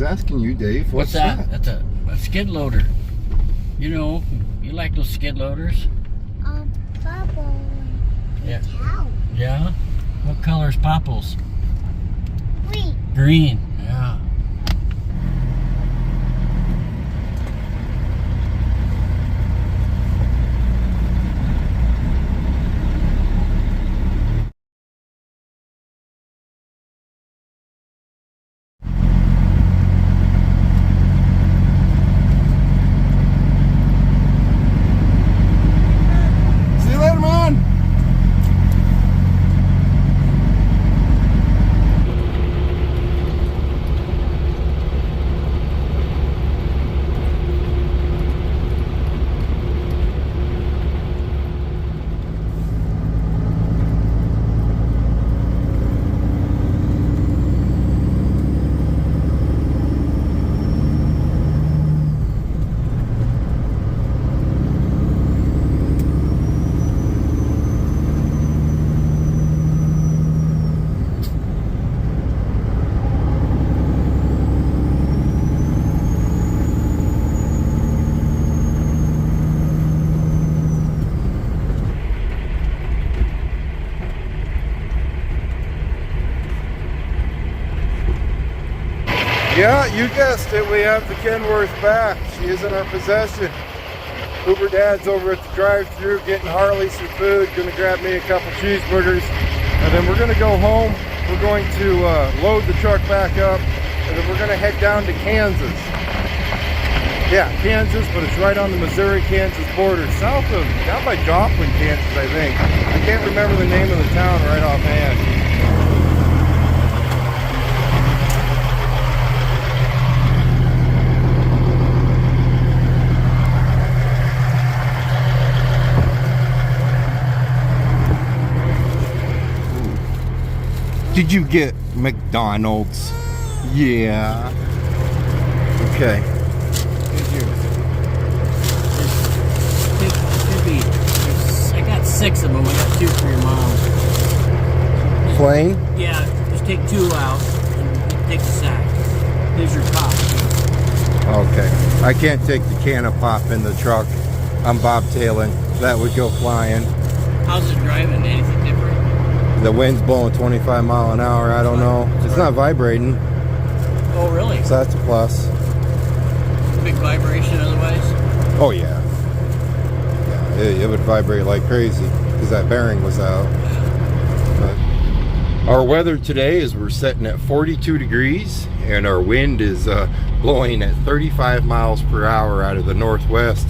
was asking you, Dave. What's that? That's a skid loader. You know, you like those skid loaders? Purple. Yeah. Cow. Yeah? What color's Popples? Green. Green. Yeah. See you later, man. Yeah, you guessed it. We have the Kenworth back. She is in our possession. Uber Dad's over at the drive-thru getting Harley some food. Gonna grab me a couple cheeseburgers, and then we're gonna go home. We're going to load the truck back up, and then we're gonna head down to Kansas. Yeah, Kansas, but it's right on the Missouri-Kansas border, south of, down by Joplin, Kansas, I think. I can't remember the name of the town right offhand. Did you get McDonald's? Yeah. Okay. I got 6 of them. I got 2 for your mom. Plain? Yeah, just take 2 out and take the sack. Here's your pop. Okay. I can't take the can of pop in the truck. I'm bobtailing. That would go flying. How's it driving? Anything different? The wind's blowing 25 mile an hour. I don't know. It's not vibrating, Oh, really? so that's a plus. Big vibration otherwise? Oh yeah. Yeah, it would vibrate like crazy because that bearing was out. But our weather today is we're setting at 42 degrees and our wind is blowing at 35 miles per hour out of the northwest.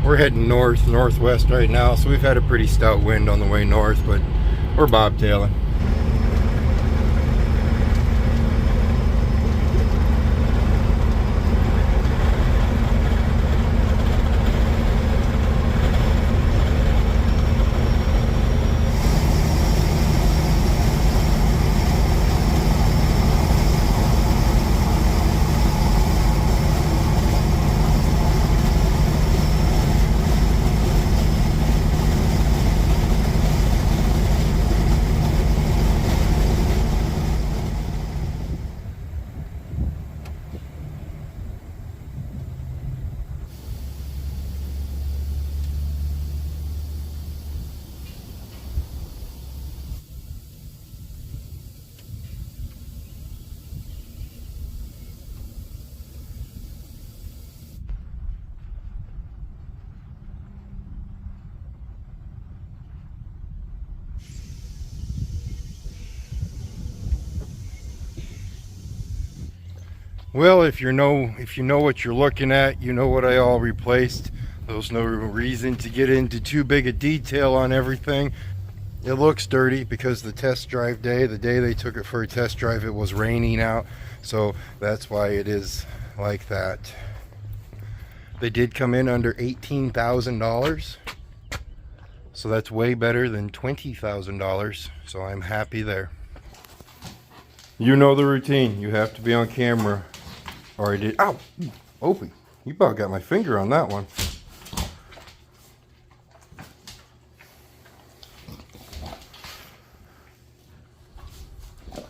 We're heading northwest right now, so we've had a pretty stout wind on the way north, but we're bobtailing. Well, if you know what you're looking at, you know what I all replaced. There's no reason to get into too big a detail on everything. It looks dirty because the test drive day, the day they took it for a test drive, it was raining out. So that's why it is like that. They did come in under $18,000. So that's way better than $20,000. So I'm happy there. You know the routine. You have to be on camera. Or I did. Ow! Opie, you about got my finger on that one.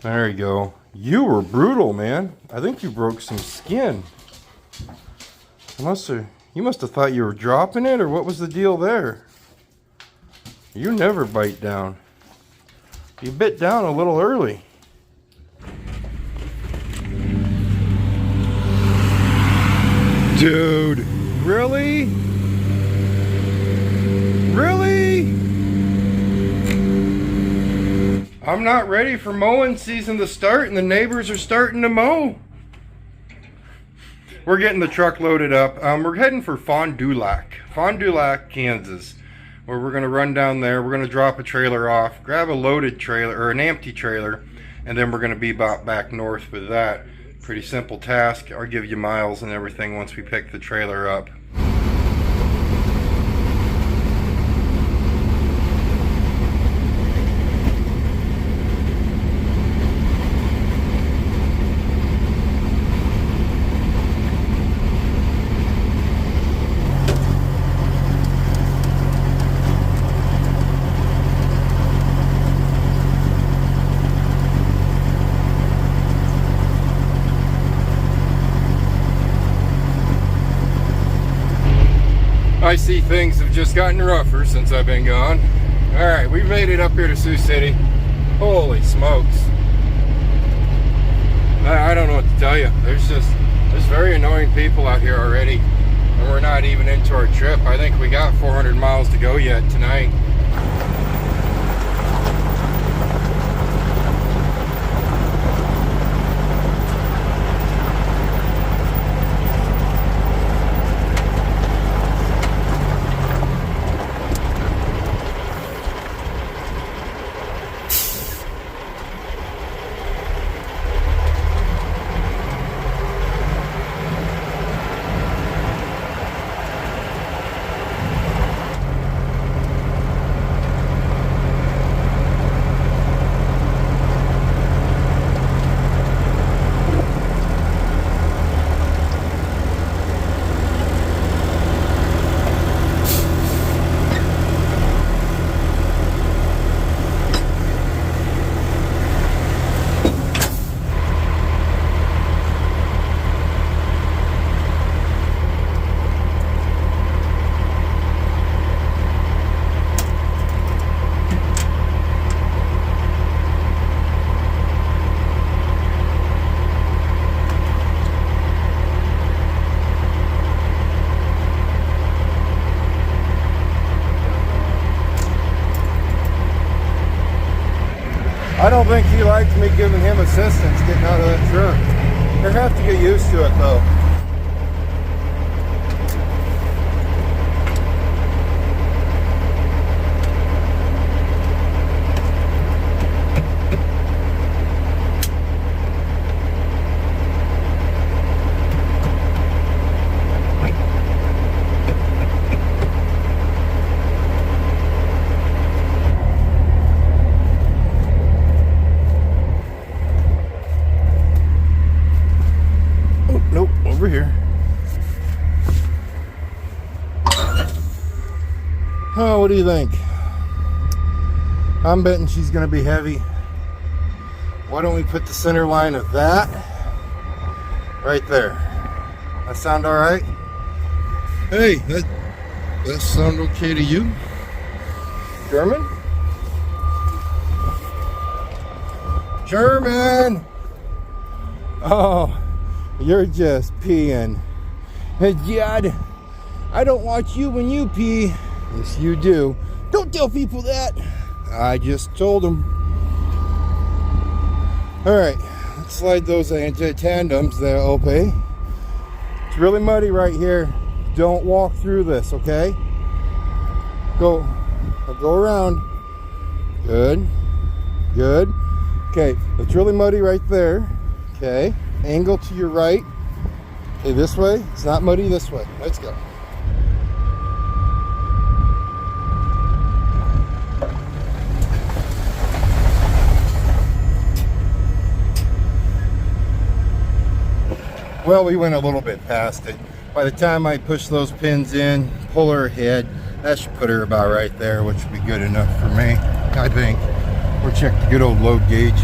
There you go. You were brutal, man. I think you broke some skin. You must have thought you were dropping it, or what was the deal there? You never bite down. You bit down a little early. Dude, really? Really? I'm not ready for mowing season to start, and the neighbors are starting to mow. We're getting the truck loaded up. We're heading for Fond du Lac, Kansas, where we're going to run down there. We're going to drop a trailer off, grab a loaded trailer or an empty trailer, and then we're going to be back north with that. Pretty simple task. I'll give you miles and everything once we pick the trailer up. I see things have just gotten rougher since I've been gone. Alright, we've made it up here to Sioux City. Holy smokes. I don't know what to tell you. There's very annoying people out here already. And we're not even into our trip. I think we got 400 miles to go yet tonight. I don't think he likes me giving him assistance getting out of that truck. He'll have to get used to it though. Nope, over here. Oh, what do you think? I'm betting she's gonna be heavy. Why don't we put the center line of that right there? That sound all right? Hey, that sound okay to you? German? German! Oh. You're just peeing. Hey, Jad, I don't watch you when you pee. Yes, you do. Don't tell people that. I just told them. All right, let's slide those anti-tandems there, Ope. It's really muddy right here. Don't walk through this, okay? Go. I'll go around. Good. Good. Okay, it's really muddy right there. Okay. Angle to your right. Okay, this way. It's not muddy this way. Let's go. Well, we went a little bit past it. By the time I push those pins in, pull her ahead, that should put her about right there, which would be good enough for me, I think. Or check the good old load gauge.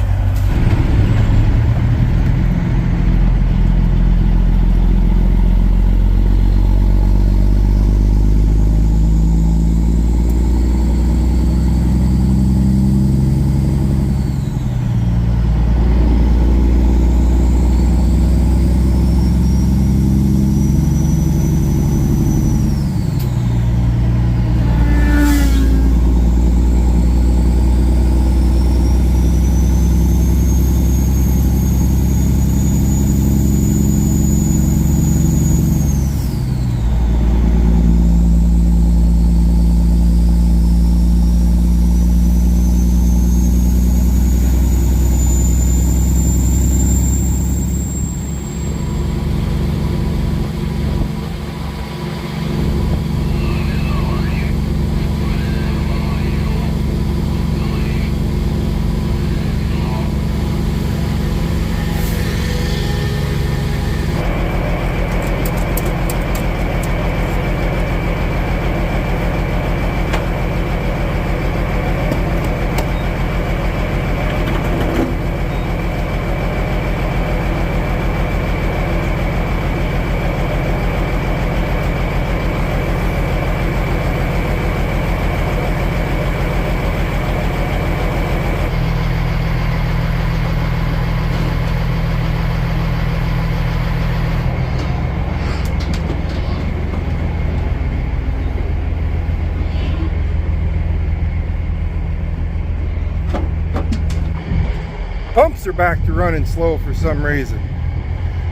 back to running slow for some reason.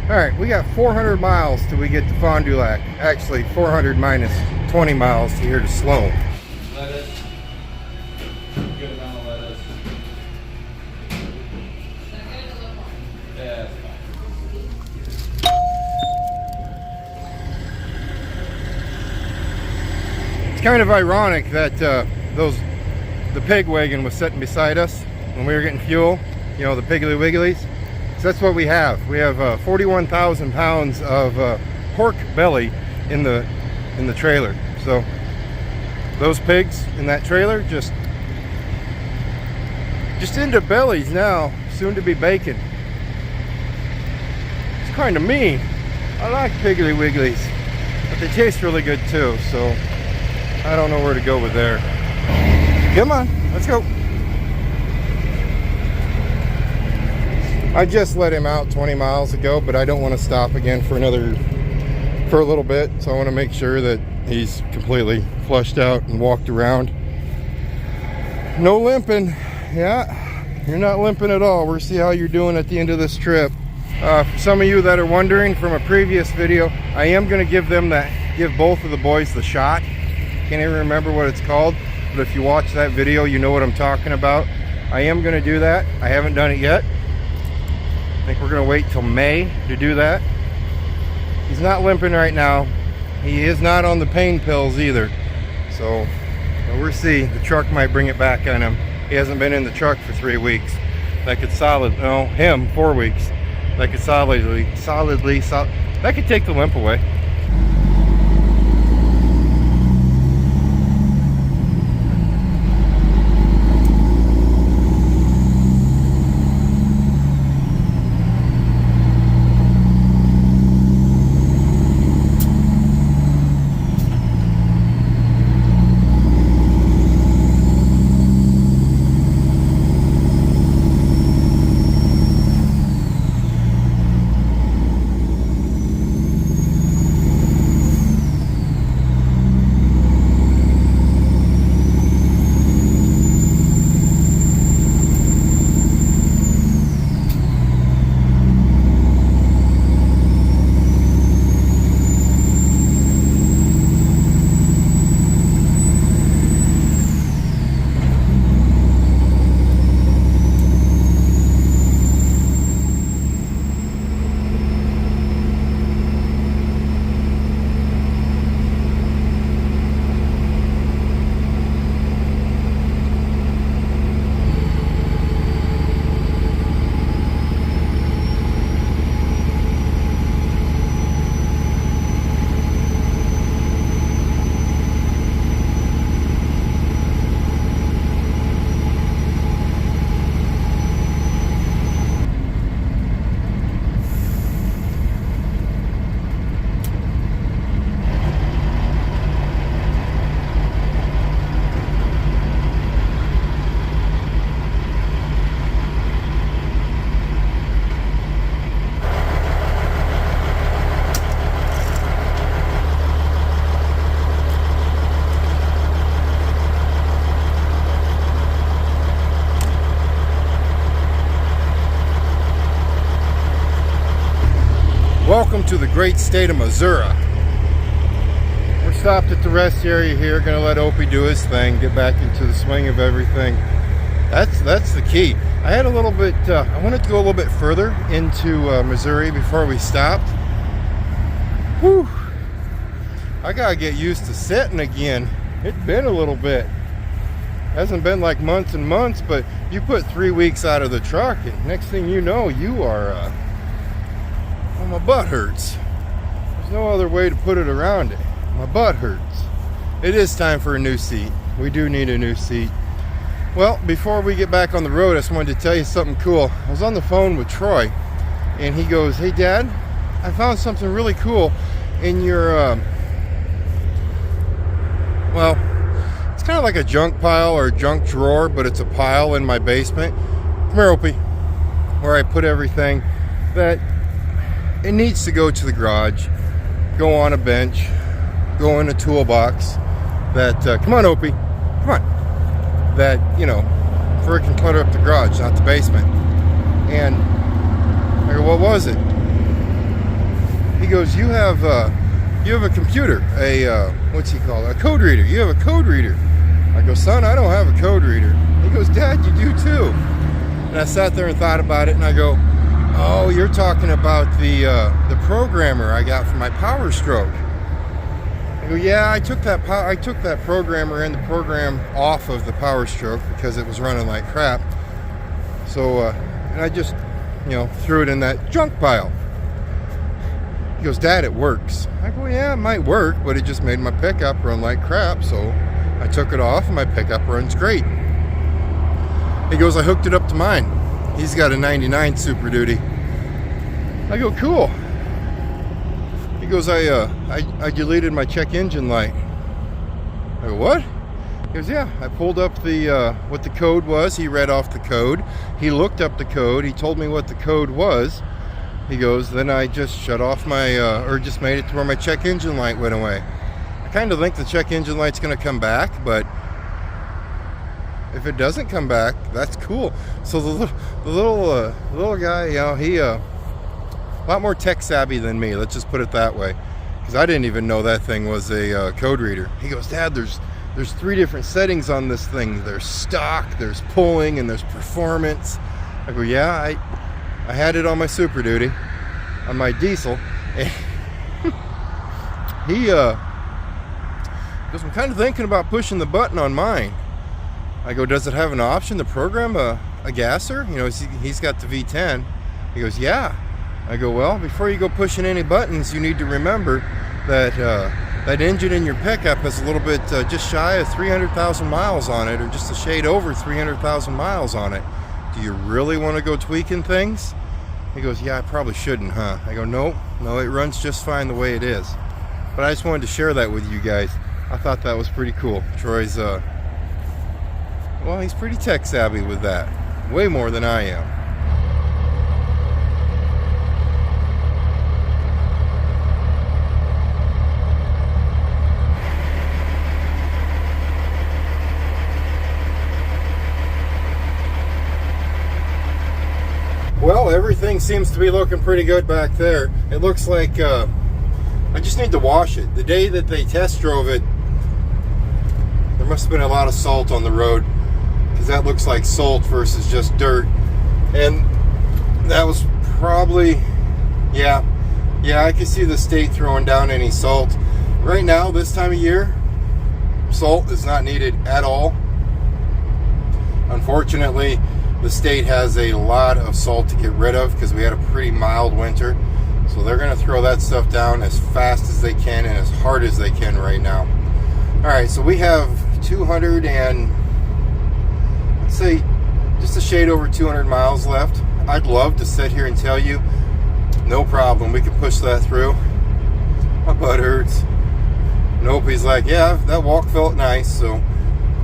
Alright, we got 400 miles till we get to Fond du Lac. Actually, 400 minus 20 miles to here to Sloan. Lettuce. Good amount of lettuce. Yeah, that's fine. It's kind of ironic that the pig wagon was sitting beside us when we were getting fuel. You know, the Piggly Wigglies. So that's what we have. We have 41,000 pounds of pork belly in the trailer. So those pigs in that trailer just into bellies now, soon to be bacon. It's kind of mean. I like Piggly Wigglies, but they taste really good too. So I don't know where to go with there. Come on, let's go. I just let him out 20 miles ago, but I don't want to stop again for a little bit. So I want to make sure that he's completely flushed out and walked around. No limping. Yeah, you're not limping at all. We'll see how you're doing at the end of this trip. For some of you that are wondering from a previous video, I am going to give both of the boys the shot. Can't even remember what it's called, but if you watch that video, you know what I'm talking about. I am going to do that. I haven't done it yet. I think we're going to wait till May to do that. He's not limping right now. He is not on the pain pills either. So we'll see. The truck might bring it back on him. He hasn't been in the truck for 3 weeks. That could 4 weeks. That could that could take the limp away. Welcome to the great state of Missouri. We're stopped at the rest area here, gonna let Opie do his thing, get back into the swing of everything. That's the key. I had a little bit, I wanted to go a little bit further into Missouri before we stopped. Whew. I gotta get used to sitting again. It's been a little bit. Hasn't been like months and months, but you put 3 weeks out of the truck and next thing you know, you are, well, my butt hurts. There's no other way to put it around it. My butt hurts. It is time for a new seat. We do need a new seat. Well, before we get back on the road, I just wanted to tell you something cool. I was on the phone with Troy, and he goes, "Hey, Dad, I found something really cool in your, well, it's kind of like a junk pile or a junk drawer, but it's a pile in my basement. Come here, Opie, where I put everything that it needs to go to the garage, go on a bench, go in a toolbox. That, come on, Opie, come on. That, you know, where it can clutter up the garage, not the basement. And I go, what was it? He goes, you have a computer, what's he called? A code reader. You have a code reader. I go, son, I don't have a code reader. He goes, Dad, you do too. And I sat there and thought about it, and I go, oh, you're talking about the programmer I got for my Power Stroke. I go, yeah, I took that programmer and the program off of the Power Stroke because it was running like crap. So, and I just, threw it in that junk pile. He goes, Dad, it works. I go, yeah, it might work, but it just made my pickup run like crap, so I took it off and my pickup runs great. He goes, I hooked it up to mine. He's got a 99 Super Duty. I go, cool. He goes, I deleted my check engine light. I go, what? He goes, yeah, I pulled up what the code was. He read off the code. He looked up the code. He told me what the code was. He goes, then I just shut off or just made it to where my check engine light went away. I kind of think the check engine light's going to come back, but if it doesn't come back, that's cool. So the little guy, he a lot more tech savvy than me. Let's just put it that way, because I didn't even know that thing was a code reader. He goes, Dad, there's 3 different settings on this thing. There's stock, there's pulling, and there's performance. I go, yeah, I had it on my Super Duty, on my diesel, and he goes, I'm kind of thinking about pushing the button on mine. I go, does it have an option to program a gasser? He's got the V10. He goes, yeah. I go, well, before you go pushing any buttons, you need to remember that that engine in your pickup has a little bit just shy of 300,000 miles on it, or just a shade over 300,000 miles on it. Do you really want to go tweaking things? He goes, yeah, I probably shouldn't, huh? I go, no, it runs just fine the way it is. But I just wanted to share that with you guys. I thought that was pretty cool. Troy's, well, he's pretty tech savvy with that. Way more than I am. Well, everything seems to be looking pretty good back there. It looks like I just need to wash it. The day that they test drove it, there must have been a lot of salt on the road, because that looks like salt versus just dirt. And that was probably, yeah, I could see the state throwing down any salt. Right now, this time of year, salt is not needed at all. Unfortunately, the state has a lot of salt to get rid of because we had a pretty mild winter. So they're going to throw that stuff down as fast as they can and as hard as they can right now. Alright, so we have 200 and, let's say, just a shade over 200 miles left. I'd love to sit here and tell you, no problem, we can push that through. My butt hurts. Nope, he's like, yeah, that walk felt nice, so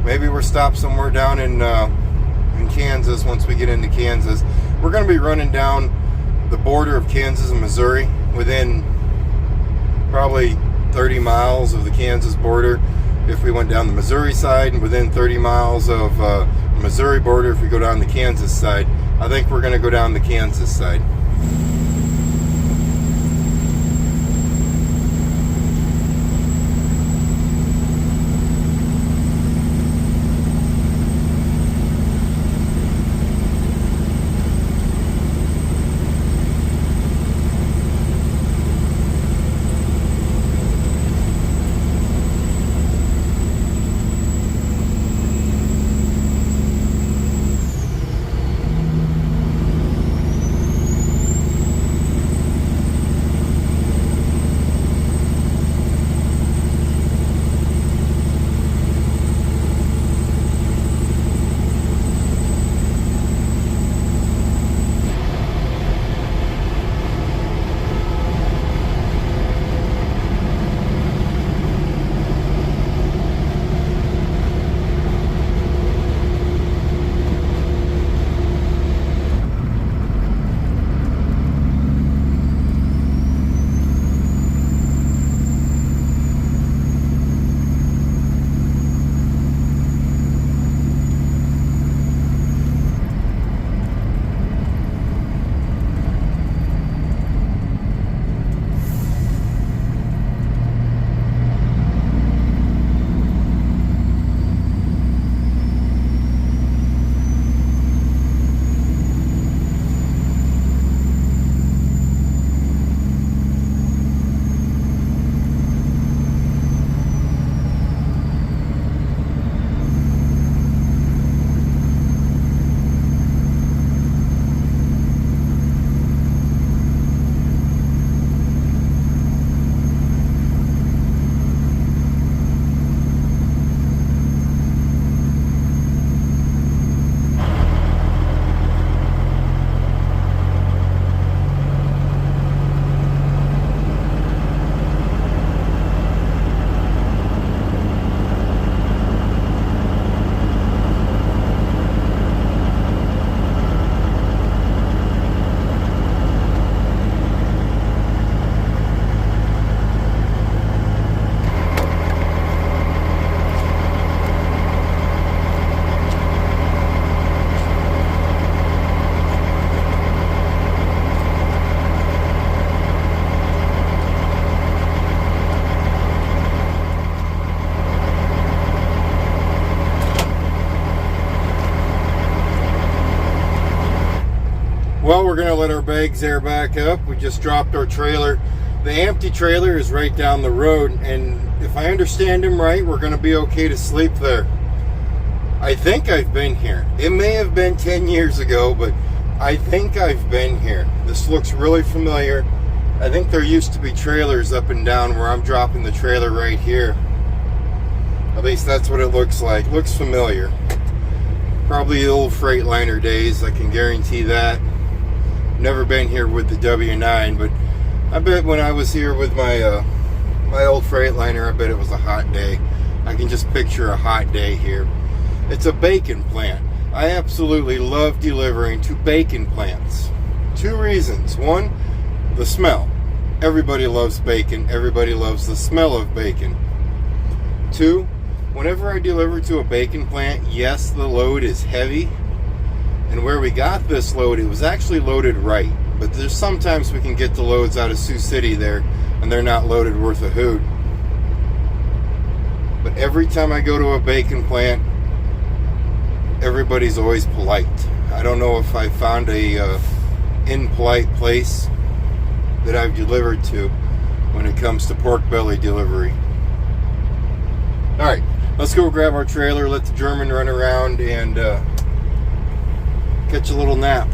maybe we're stopped somewhere down in Kansas. Once we get into Kansas, we're going to be running down the border of Kansas and Missouri within probably 30 miles of the Kansas border if we went down the Missouri side, and within 30 miles of the Missouri border if we go down the Kansas side. I think we're going to go down the Kansas side. we're gonna let our bags air back up. We just dropped our trailer. The empty trailer is right down the road, and if I understand him right, we're gonna be okay to sleep there. I think I've been here. It may have been 10 years ago, but I think I've been here. This looks really familiar. I think there used to be trailers up and down where I'm dropping the trailer right here. At least that's what it looks like. Looks familiar. Probably the old Freightliner days, I can guarantee that. Never been here with the W9, but I bet when I was here with my my old Freightliner, I bet it was a hot day. I can just picture a hot day here. It's a bacon plant. I absolutely love delivering to bacon plants. 2 reasons. 1, the smell. Everybody loves bacon. Everybody loves the smell of bacon. 2, whenever I deliver to a bacon plant, yes, the load is heavy. And where we got this load, it was actually loaded right. But there's sometimes we can get the loads out of Sioux City there, and they're not loaded worth a hoot. But every time I go to a bacon plant, everybody's always polite. I don't know if I found a impolite place that I've delivered to when it comes to pork belly delivery. Alright, let's go grab our trailer, let the German run around, and catch a little nap.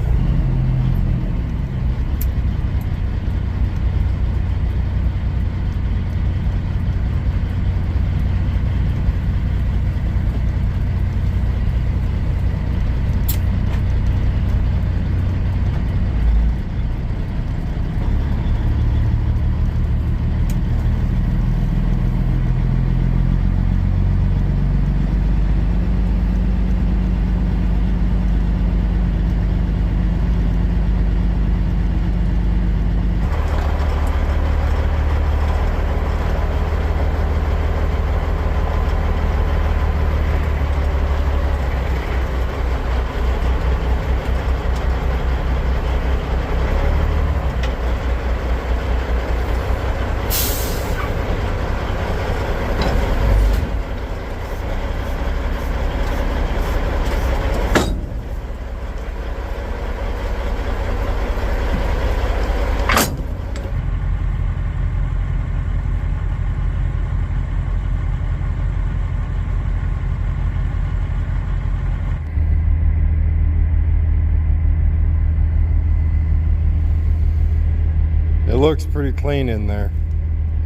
It looks pretty clean in there.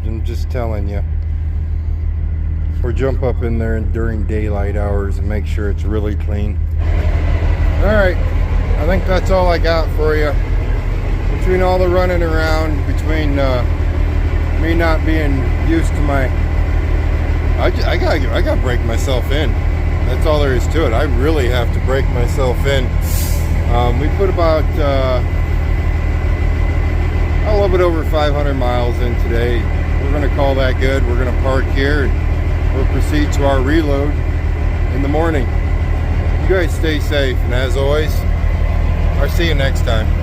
I'm just telling you. Or jump up in there during daylight hours and make sure it's really clean. Alright, I think that's all I got for you. Between all the running around, between me not being used to my... I gotta break myself in. That's all there is to it. I really have to break myself in. We put about... a little bit over 500 miles in today. We're going to call that good. We're going to park here and we'll proceed to our reload in the morning. You guys stay safe, and as always, I'll see you next time.